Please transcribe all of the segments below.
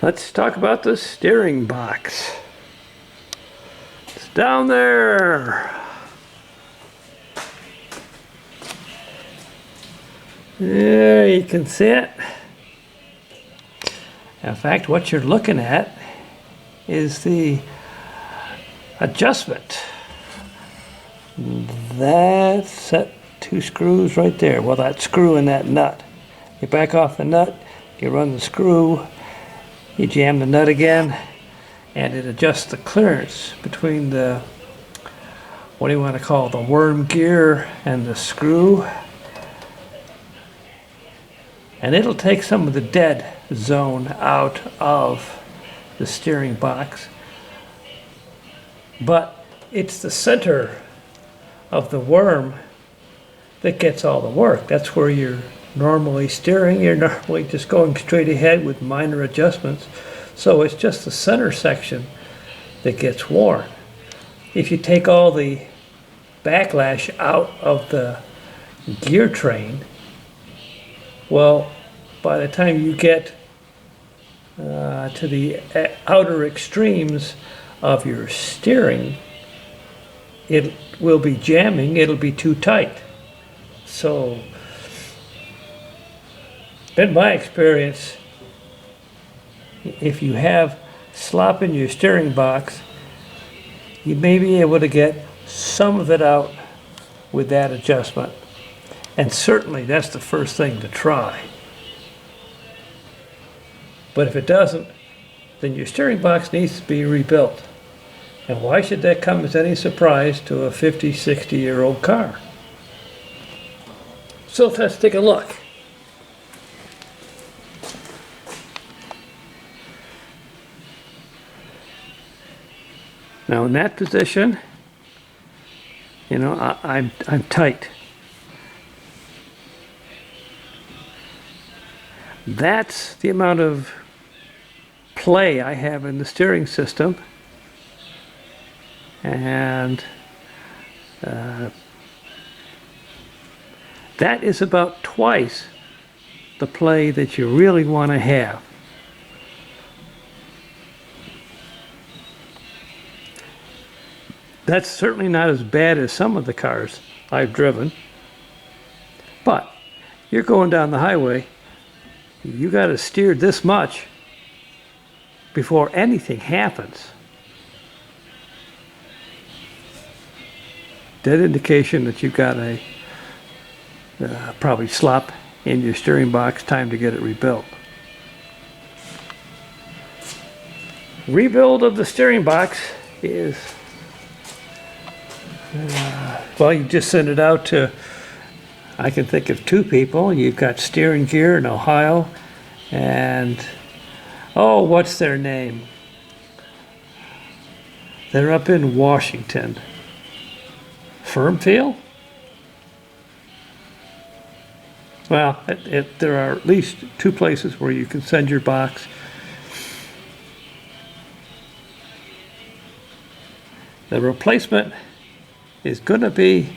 Let's talk about the steering box. It's down there. There you can see it. In fact, what you're looking at is the adjustment. That's that two screws right there. Well, that screw and that nut. You back off the nut, you run the screw, you jam the nut again, and it adjusts the clearance between the, what do you want to call it, the worm gear and the screw. And it'll take some of the dead zone out of the steering box. But it's the center of the worm that gets all the work. That's where you're normally steering. You're normally just going straight ahead with minor adjustments. So it's just the center section that gets worn. If you take all the backlash out of the gear train, well, by the time you get to the outer extremes of your steering, it will be jamming, it'll be too tight. So, in my experience, if you have slop in your steering box, you may be able to get some of it out with that adjustment. And certainly that's the first thing to try. But if it doesn't, then your steering box needs to be rebuilt. And why should that come as any surprise to a 50, 60-year-old car? So let's take a look. Now in that position, you know, I'm tight. That's the amount of play I have in the steering system, and that is about twice the play that you really want to have. That's certainly not as bad as some of the cars I've driven, but you're going down the highway, you got to steer this much before anything happens. That indication that you've got a probably slop in your steering box, time to get it rebuilt. Rebuild of the steering box is, well, you just send it out to, I can think of two people. You've got Steering Gear in Ohio, and oh, what's their name? They're up in Washington. Firmfield? Well, there are at least two places where you can send your box. The replacement is going to be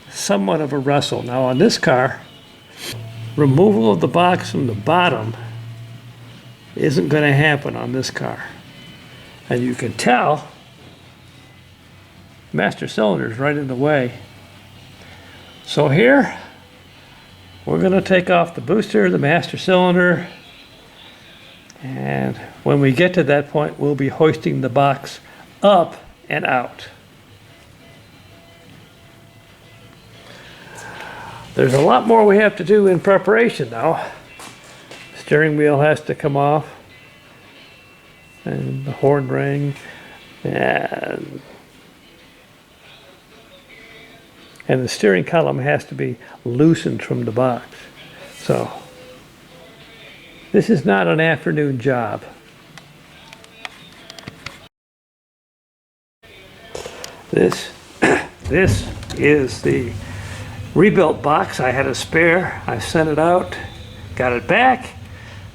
somewhat of a wrestle. Now on this car, removal of the box from the bottom isn't going to happen on this car. And you can tell master cylinder is right in the way. So here, we're going to take off the booster, the master cylinder, and when we get to that point, we'll be hoisting the box up and out. There's a lot more we have to do in preparation now. Steering wheel has to come off, and the horn ring, and the steering column has to be loosened from the box. So this is not an afternoon job. This is the rebuilt box. I had a spare. I sent it out, got it back.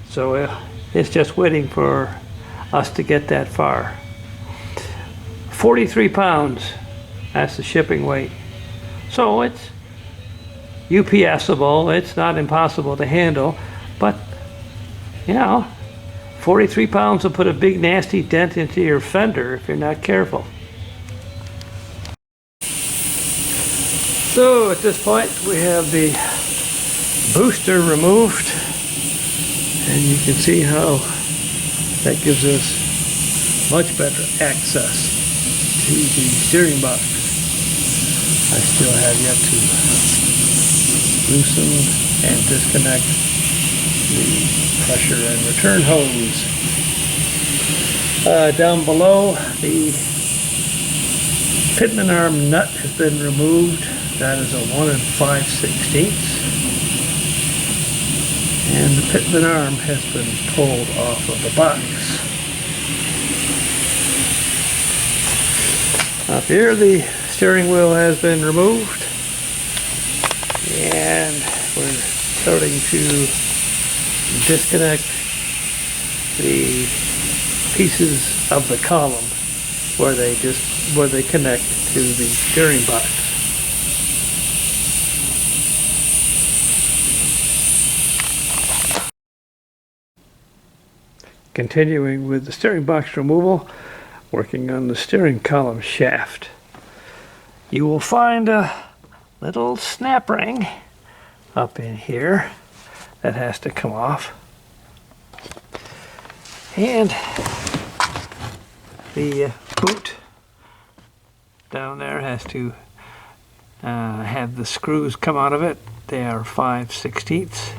So it's just waiting for us to get that far. 43 pounds, that's the shipping weight. So it's UPSable, it's not impossible to handle, but you know, 43 pounds will put a big nasty dent into your fender if you're not careful. So at this point we have the booster removed, and you can see how that gives us much better access to the steering box. I still have yet to loosen and disconnect the pressure and return hose. Down below, the pitman arm nut has been removed. That is a 1 5/16. And the pitman arm has been pulled off of the box. Up here, the steering wheel has been removed, and we're starting to disconnect the pieces of the column where they connect to the steering box. Continuing with the steering box removal, working on the steering column shaft. You will find a little snap ring up in here that has to come off. And the boot down there has to have the screws come out of it. They are 5/16.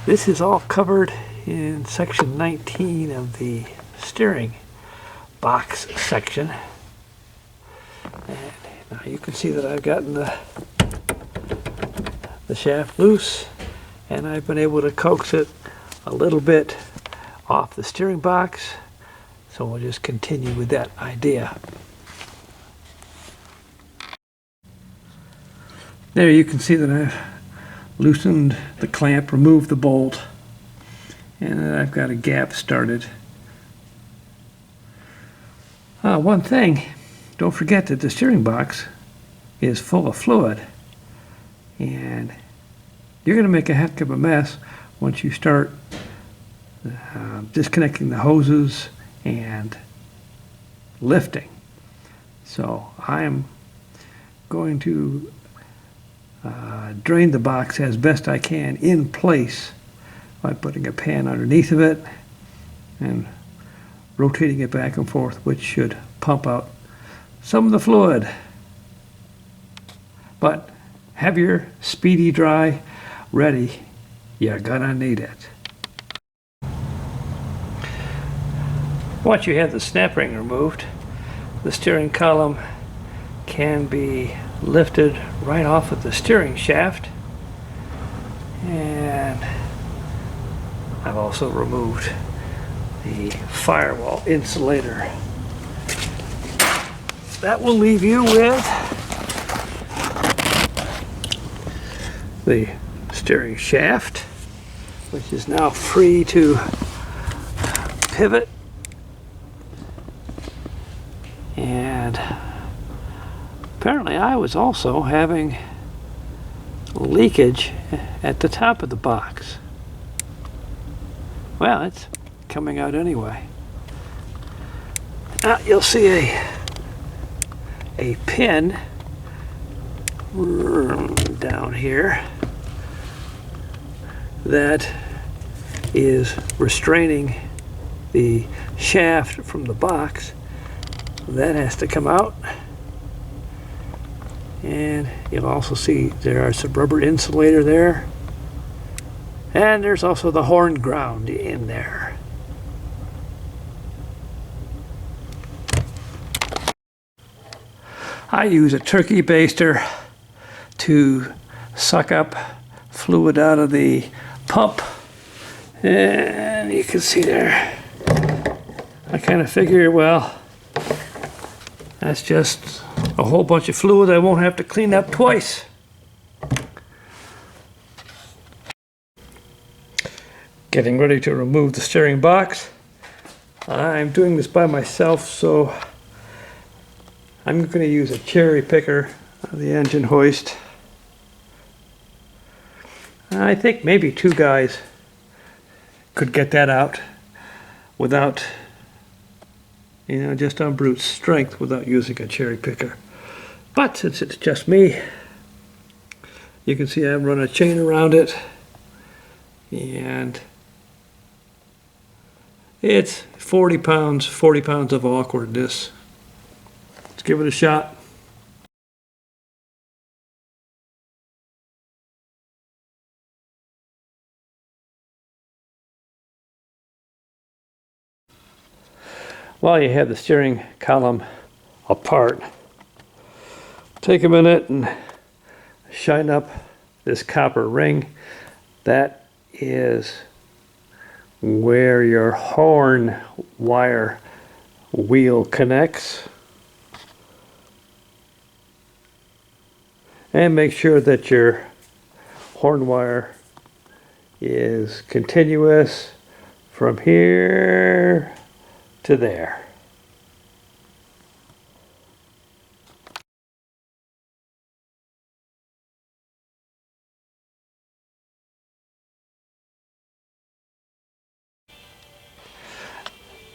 This is all covered in section 19 of the steering box section. And now you can see that I've gotten the shaft loose, and I've been able to coax it a little bit off the steering box. So we'll just continue with that idea. There you can see that I've loosened the clamp, removed the bolt, and I've got a gap started. One thing, don't forget that the steering box is full of fluid, and you're going to make a heck of a mess once you start disconnecting the hoses and lifting. So I'm going to drain the box as best I can in place by putting a pan underneath of it and rotating it back and forth, which should pump out some of the fluid. But have your speedy dry ready. You're gonna need it. Once you have the snap ring removed, the steering column can be lifted right off of the steering shaft, and I've also removed the firewall insulator. That will leave you with the steering shaft, which is now free to pivot, and apparently I was also having leakage at the top of the box. Well, it's coming out anyway. Now you'll see a pin down here that is restraining the shaft from the box. That has to come out. And you'll also see there are some rubber insulator there. And there's also the horn ground in there. I use a turkey baster to suck up fluid out of the pump. And you can see there, I kind of figure, well, that's just a whole bunch of fluid I won't have to clean up twice. Getting ready to remove the steering box. I'm doing this by myself, so I'm going to use a cherry picker of the engine hoist. I think maybe two guys could get that out. without, just on brute strength without using a cherry picker. But since it's just me, you can see I've run a chain around it, and it's 40 pounds of awkwardness. Let's give it a shot. While you have the steering column apart, take a minute and shine up this copper ring. That is where your horn wire wheel connects. And make sure that your horn wire is continuous from here to there.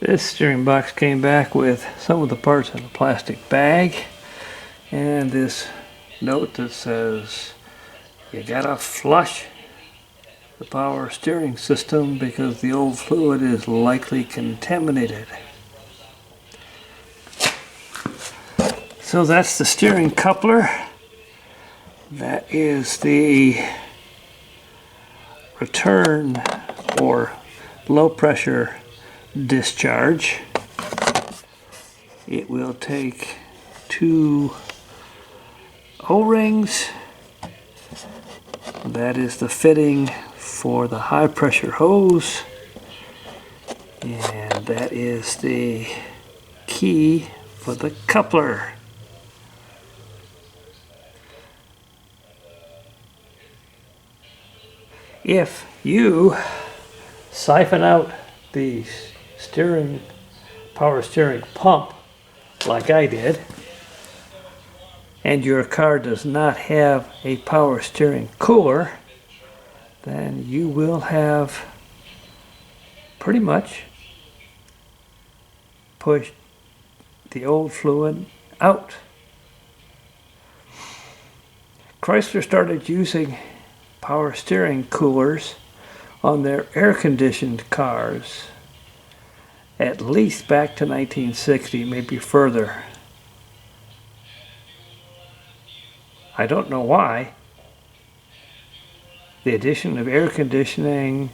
This steering box came back with some of the parts in a plastic bag and this note that says you gotta flush the power steering system because the old fluid is likely contaminated. So that's the steering coupler. That is the return or low pressure discharge. It will take 2 O-rings. That is the fitting for the high pressure hose, and that is the key for the coupler. If you siphon out the power steering pump like I did, and your car does not have a power steering cooler, then you will have pretty much pushed the old fluid out. Chrysler started using power steering coolers on their air-conditioned cars at least back to 1960, maybe further. I don't know why. The addition of air conditioning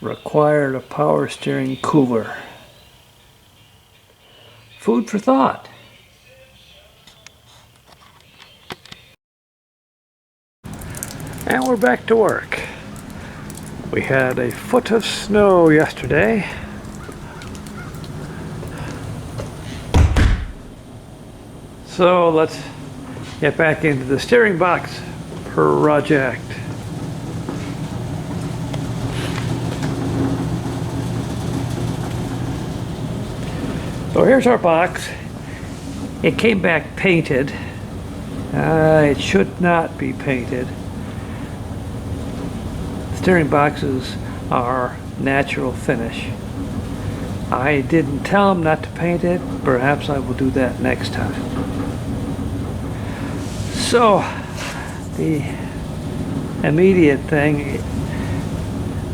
required a power steering cooler. Food for thought. And we're back to work. We had a foot of snow yesterday. So let's get back into the steering box project. So here's our box. It came back painted. It should not be painted. Steering boxes are natural finish. I didn't tell them not to paint it. Perhaps I will do that next time. So the immediate thing,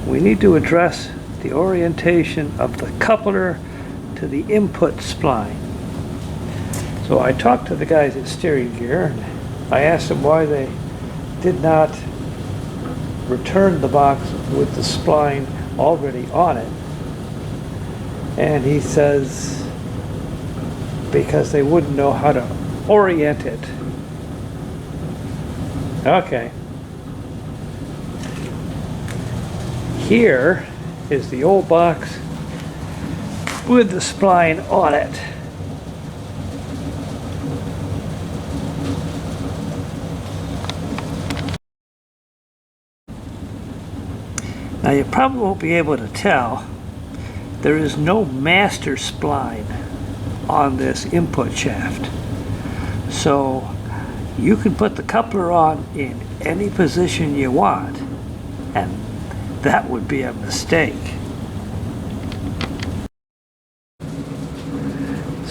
we need to address the orientation of the coupler to the input spline. So I talked to the guys at Steering Gear, and I asked them why they did not return the box with the spline already on it. And he says because they wouldn't know how to orient it. Okay. Here is the old box with the spline on it. Now you probably won't be able to tell, there is no master spline on this input shaft. So you can put the coupler on in any position you want, and that would be a mistake.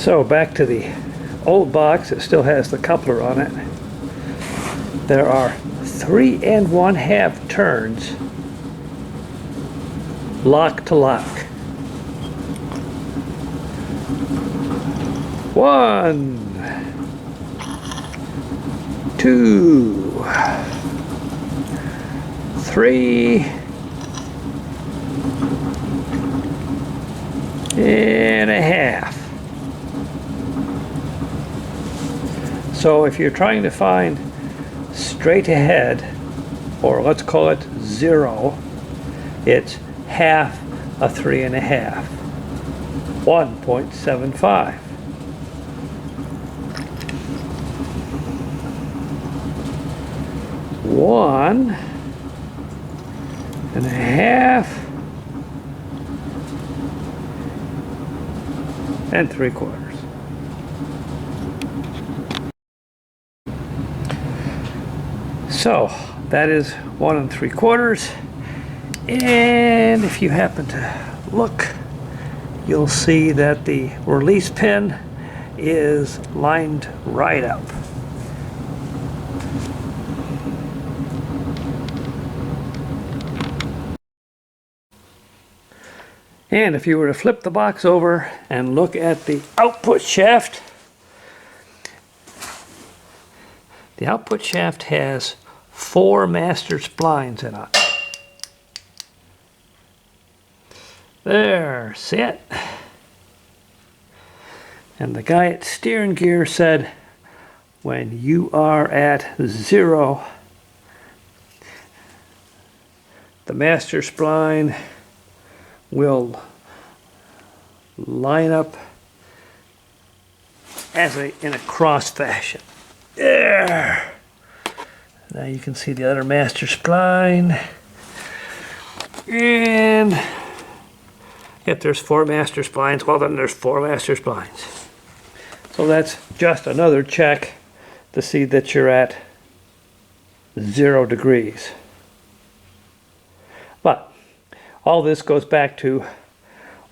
So back to the old box, it still has the coupler on it. There are 3 1/2 turns lock to lock. 1, 2, 3, and a half. So if you're trying to find straight ahead, or let's call it 0, it's half a 3 1/2, 1.75. One and a half and 3/4. So that is 1 3/4. And if you happen to look, you'll see that the release pin is lined right up. And if you were to flip the box over and look at the output shaft, the output shaft has 4 master splines in it. There, see it? And the guy at steering gear said, when you are at 0, the master spline will line up as in a cross fashion. There. Now you can see the other master spline. And if there's 4 master splines, well then there's 4 master splines. So that's just another check to see that you're at 0 degrees. But all this goes back to,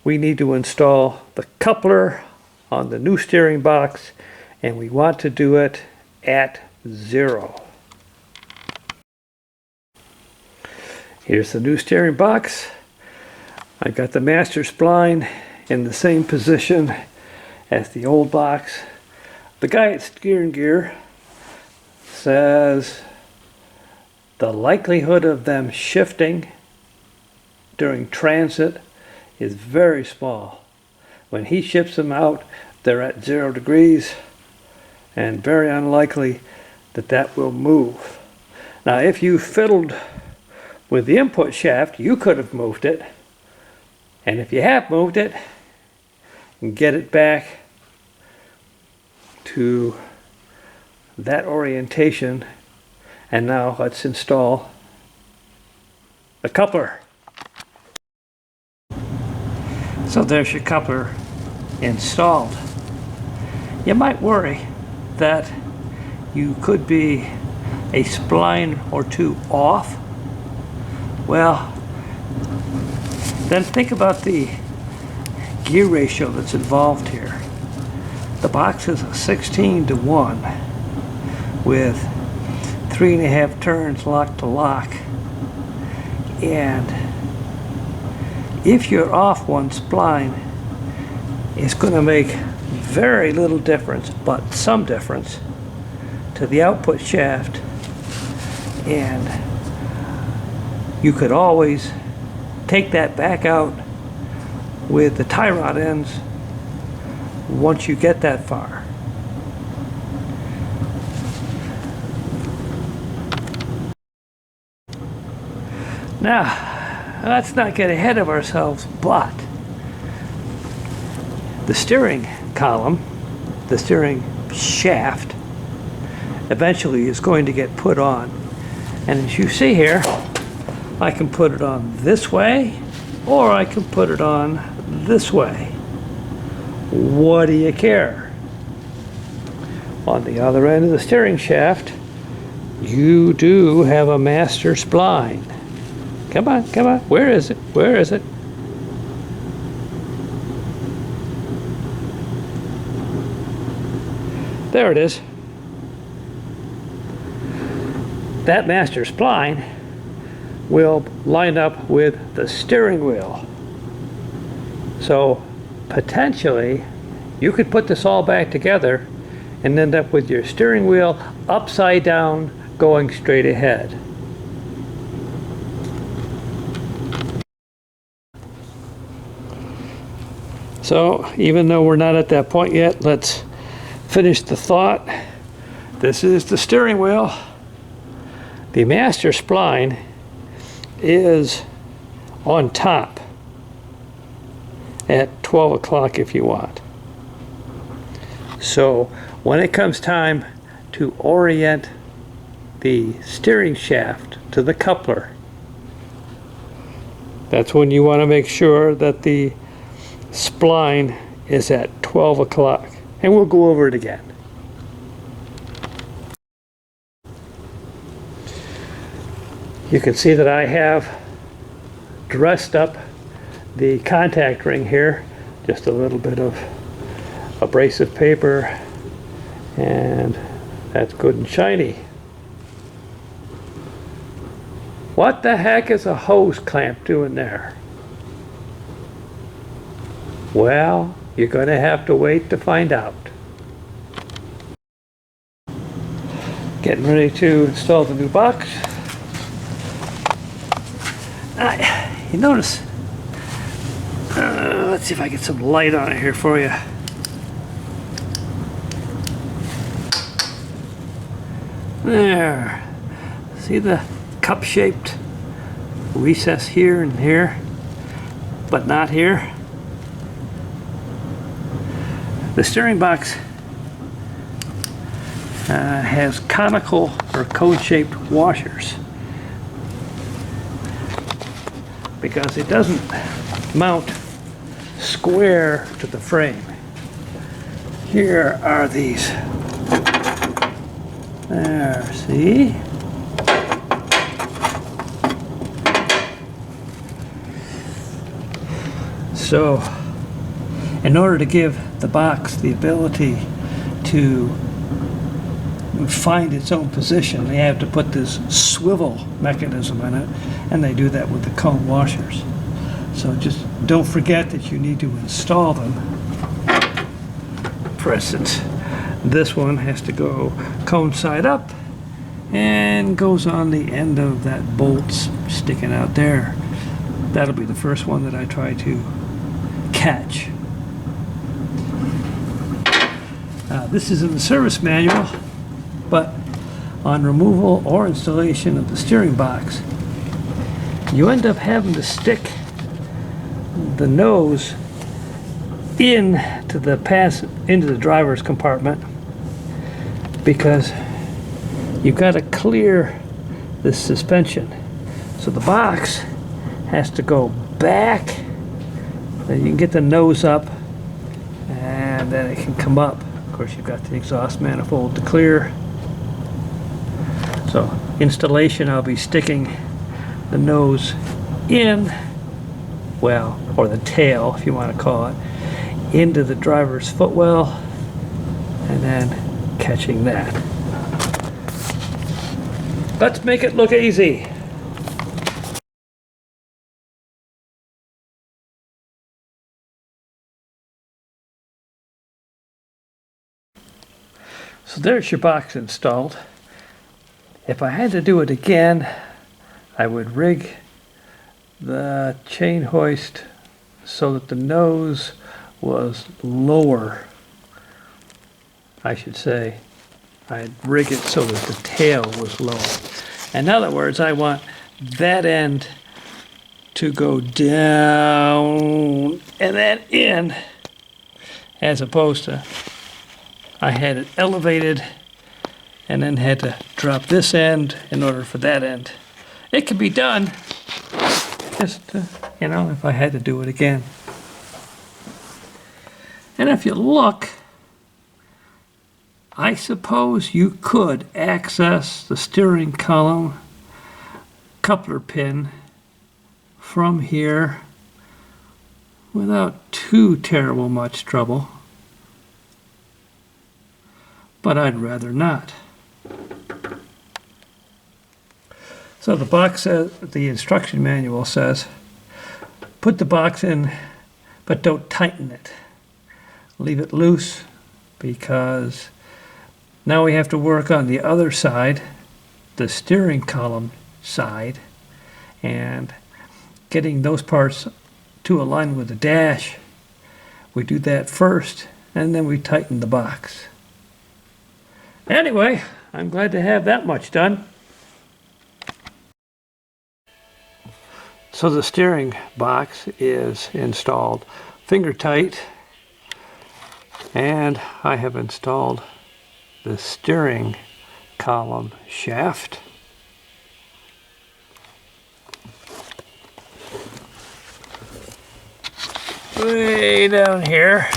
we need to install the coupler on the new steering box, and we want to do it at 0. Here's the new steering box. I've got the master spline in the same position as the old box. The guy at steering gear says the likelihood of them shifting during transit is very small. When he ships them out, they're at 0 degrees, and very unlikely that that will move. Now, if you fiddled with the input shaft, you could have moved it, and if you have moved it, get it back to that orientation. And now let's install the coupler. So there's your coupler installed. You might worry that you could be a spline or 2 off. Well, then think about the gear ratio that's involved here. The box is a 16:1 with 3 1/2 turns lock to lock. And if you're off 1 spline, it's going to make very little difference, but some difference, to the output shaft. And you could always take that back out with the tie rod ends once you get that far. Now, let's not get ahead of ourselves, but the steering column, the steering shaft, eventually is going to get put on. And as you see here, I can put it on this way, or I can put it on this way. What do you care? On the other end of the steering shaft, you do have a master spline. Come on, come on. Where is it? Where is it? There it is. That master spline will line up with the steering wheel. So potentially you could put this all back together and end up with your steering wheel upside down going straight ahead. So even though we're not at that point yet, let's finish the thought. This is the steering wheel. The master spline is on top at 12 o'clock if you want. So when it comes time to orient the steering shaft to the coupler, that's when you want to make sure that the spline is at 12 o'clock. And we'll go over it again. You can see that I have dressed up the contact ring here. Just a little bit of abrasive paper, and that's good and shiny. What the heck is a hose clamp doing there? Well, you're going to have to wait to find out. Getting ready to install the new box. You notice, let's see if I get some light on it here for you. There. See the cup-shaped recess here and here, but not here? The steering box has conical or cone-shaped washers because it doesn't mount square to the frame. Here are these. There, see? So, in order to give the box the ability to find its own position, they have to put this swivel mechanism in it, and they do that with the cone washers. So just don't forget that you need to install them. For instance, this one has to go cone side up and goes on the end of that bolt sticking out there. That'll be the first one that I try to catch. This is in the service manual, but on removal or installation of the steering box, you end up having to stick the nose into the driver's compartment, because you've got to clear this suspension. So the box has to go back, then you can get the nose up, and then it can come up. Of course, you've got the exhaust manifold to clear. So installation, I'll be sticking the nose in, well, or the tail if you want to call it, into the driver's footwell, and then catching that. Let's make it look easy. So there's your box installed. If I had to do it again, I would rig the chain hoist so that the nose was lower. I should say, I'd rig it so that the tail was lower. In other words, I want that end to go down and then in, as opposed to I had it elevated and then had to drop this end in order for that end. It can be done, just you know, if I had to do it again. And if you look, I suppose you could access the steering column coupler pin from here without too terrible much trouble. but I'd rather not. So the box says, the instruction manual says, put the box in, but don't tighten it. Leave it loose, because now we have to work on the other side, the steering column side, and getting those parts to align with the dash. We do that first, and then we tighten the box. Anyway, I'm glad to have that much done. So the steering box is installed finger tight, and I have installed the steering column shaft. Way down here.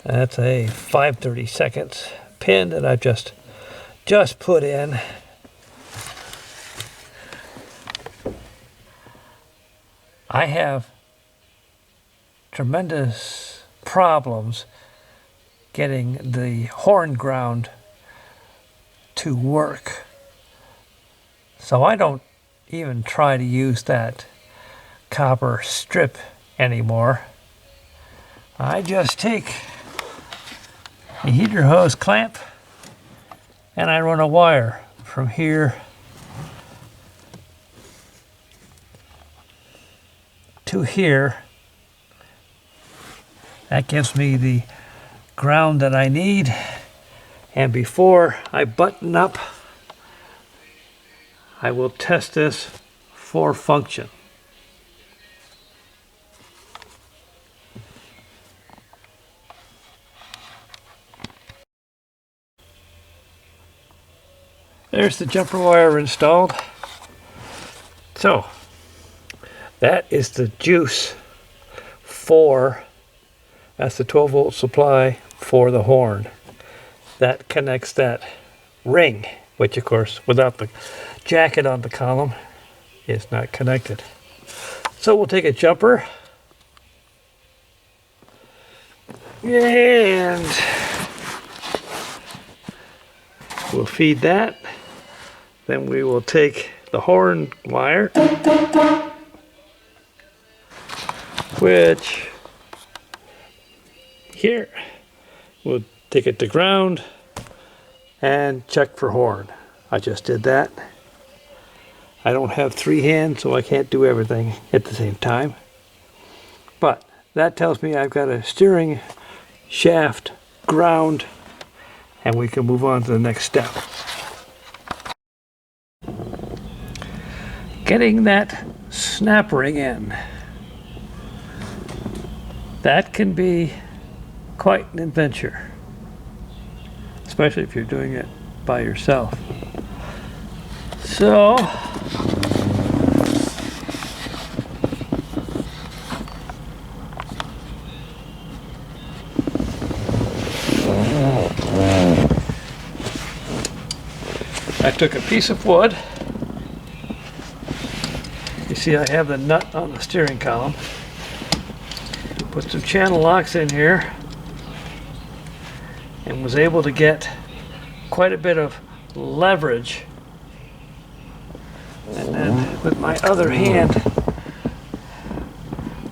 That's a 5/32 pin that I've just put in. I have tremendous problems getting the horn ground to work. So I don't even try to use that copper strip anymore. I just take a heater hose clamp and I run a wire from here to here. That gives me the ground that I need, and before I button up, I will test this for function. There's the jumper wire installed. So that is the juice for, that's the 12-volt supply for the horn. That connects that ring, which of course without the jacket on the column is not connected. So we'll take a jumper and we'll feed that. Then we will take the horn wire, which here, we'll take it to ground and check for horn. I just did that. I don't have 3 hands, so I can't do everything at the same time. But that tells me I've got a steering shaft ground, and we can move on to the next step. Getting that snap ring in. That can be quite an adventure, especially if you're doing it by yourself. So I took a piece of wood. You see I have the nut on the steering column. Put some channel locks in here and was able to get quite a bit of leverage. And then with my other hand,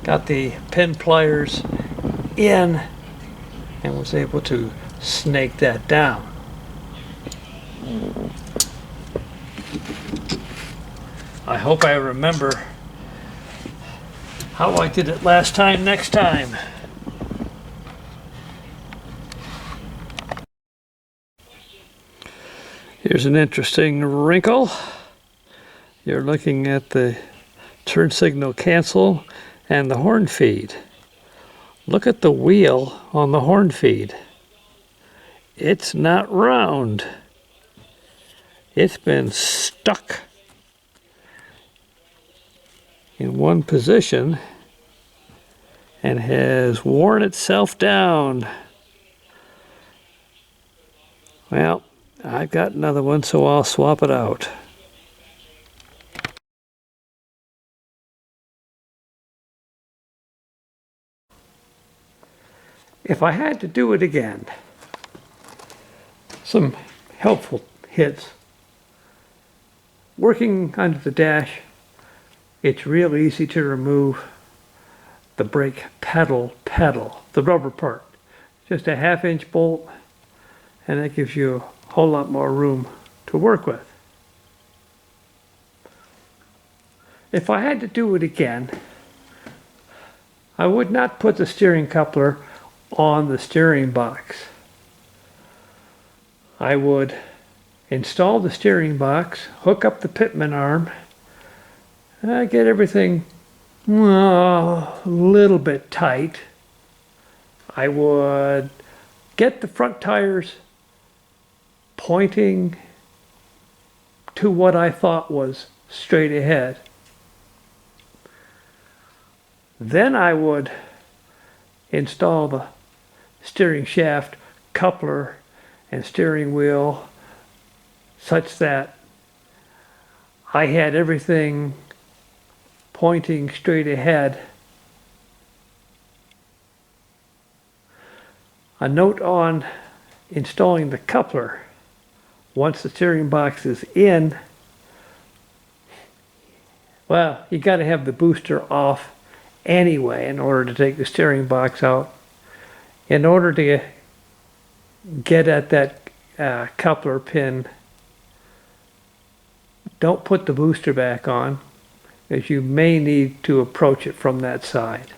got the pin pliers in and was able to snake that down. I hope I remember how I did it last time next time. Here's an interesting wrinkle. You're looking at the turn signal cancel and the horn feed. Look at the wheel on the horn feed. It's not round. It's been stuck in one position and has worn itself down. Well, I've got another one, so I'll swap it out. If I had to do it again, some helpful hits. Working under the dash, it's real easy to remove the brake pedal, the rubber part. Just a 1/2 inch bolt, and that gives you a whole lot more room to work with. If I had to do it again, I would not put the steering coupler on the steering box. I would install the steering box, hook up the pitman arm, get everything a little bit tight. I would get the front tires pointing to what I thought was straight ahead. Then I would install the steering shaft, coupler, and steering wheel such that I had everything pointing straight ahead. A note on installing the coupler: once the steering box is in, well, you got to have the booster off anyway in order to take the steering box out. In order to get at that coupler pin, don't put the booster back on, as you may need to approach it from that side.